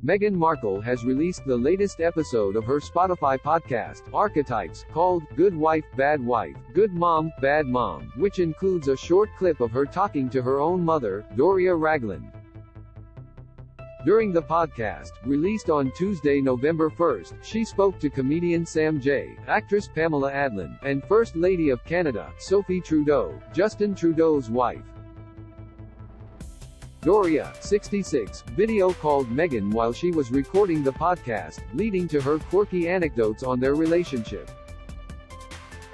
Meghan Markle has released the latest episode of her Spotify podcast, Archetypes, called Good Wife, Good Mom, Bad Mom, which includes a short clip of her talking to her own mother, Doria Ragland. During the podcast, released on Tuesday, November 1st, she spoke to comedian Sam J., actress Pamela Adlon, and First Lady of Canada, Sophie Trudeau, Justin Trudeau's wife. Doria, 66, video called Meghan while she was recording the podcast, leading to her quirky anecdotes on their relationship.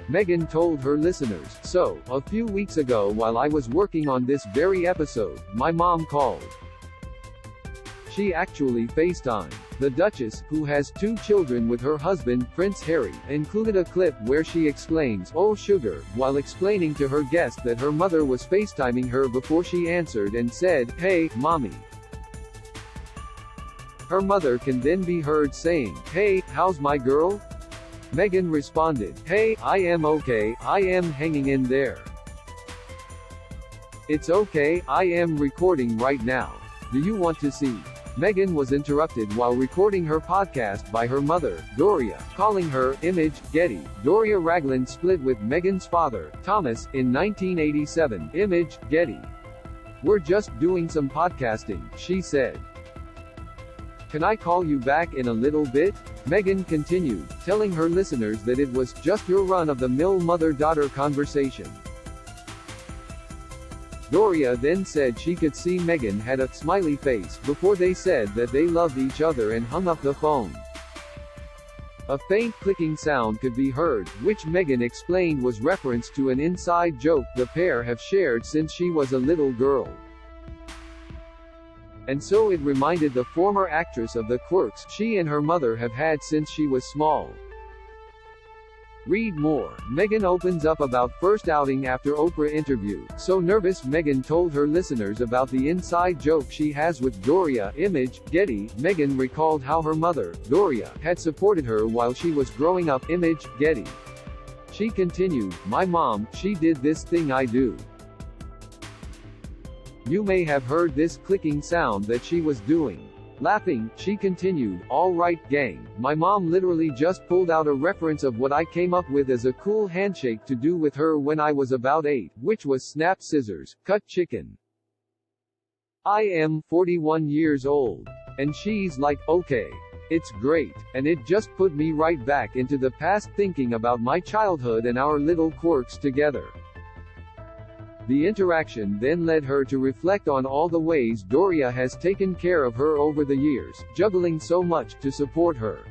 Meghan told her listeners, "So, a few weeks ago while I was working on this very episode, my mom called. She actually FaceTimed. The Duchess, who has 2 children with her husband, Prince Harry, included a clip where she exclaims, 'Oh sugar,' while explaining to her guest that her mother was FaceTiming her before she answered and said, 'Hey, mommy.' Her mother can then be heard saying, 'Hey, how's my girl?' Meghan responded, 'Hey, I am okay, I am hanging in there. It's okay, I am recording right now. Do you want to see?' Meghan was interrupted while recording her podcast by her mother, Doria, calling her Image Getty. Doria Ragland split with Meghan's father, Thomas, in 1987. Image Getty. 'We're just doing some podcasting,' she said. 'Can I call you back in a little bit?' Meghan continued, telling her listeners that it was just your run-of-the-mill mother-daughter conversation. Doria then said she could see Meghan had a smiley face before they said that they loved each other and hung up the phone. A faint clicking sound could be heard, which Meghan explained was reference to an inside joke the pair have shared since she was a little girl. And so it reminded the former actress of the quirks she and her mother have had since she was small. Read more. Meghan opens up about first outing after Oprah interview. So nervous, Meghan told her listeners about the inside joke she has with Doria. Image Getty. Meghan recalled how her mother, Doria, had supported her while she was growing up. Image Getty. She continued, "My mom, she did this thing I do. You may have heard this clicking sound that she was doing." Laughing, she continued, "All right, gang, my mom literally just pulled out a reference of what I came up with as a cool handshake to do with her when I was about 8, which was snap scissors, cut chicken. I am 41 years old. And she's like, okay. It's great. And it just put me right back into the past thinking about my childhood and our little quirks together." The interaction then led her to reflect on all the ways Doria has taken care of her over the years, juggling so much to support her.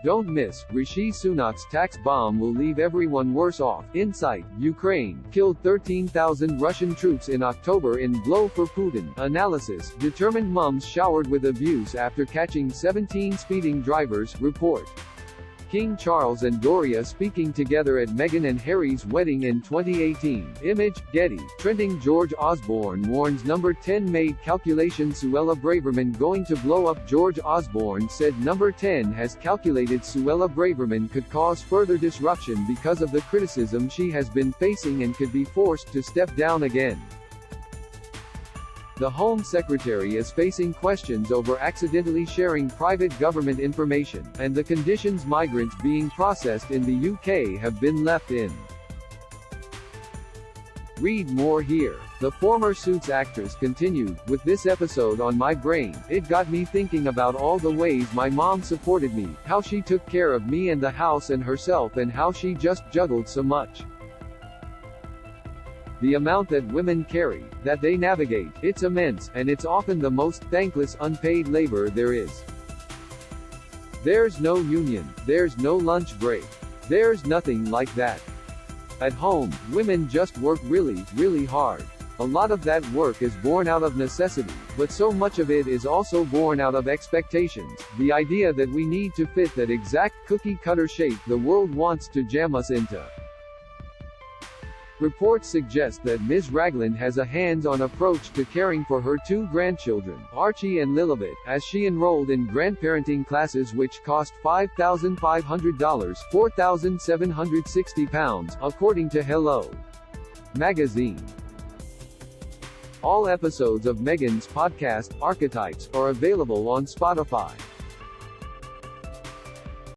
Don't miss, Rishi Sunak's tax bomb will leave everyone worse off. Insight, Ukraine, killed 13,000 Russian troops in October in blow for Putin. Analysis, determined mums showered with abuse after catching 17 speeding drivers. Report. King Charles and Doria speaking together at Meghan and Harry's wedding in 2018. Image Getty. Trending. George Osborne warns number 10 made calculation. Suella Braverman going to blow up. George Osborne said number 10 has calculated Suella Braverman could cause further disruption because of the criticism she has been facing and could be forced to step down again. The Home Secretary is facing questions over accidentally sharing private government information, and the conditions migrants being processed in the UK have been left in. Read more here. The former Suits actress continued, "With this episode on my brain, it got me thinking about all the ways my mom supported me, how she took care of me and the house and herself, and how she just juggled so much. The amount that women carry, that they navigate, it's immense, and it's often the most thankless unpaid labor there is. There's no union, there's no lunch break. There's nothing like that. At home, women just work really, really hard. A lot of that work is born out of necessity, but so much of it is also born out of expectations, the idea that we need to fit that exact cookie-cutter shape the world wants to jam us into." Reports suggest that Ms. Ragland has a hands-on approach to caring for her 2 grandchildren, Archie and Lilibet, as she enrolled in grandparenting classes which cost $5,500, £4,760, according to Hello magazine. All episodes of Meghan's podcast, Archetypes, are available on Spotify.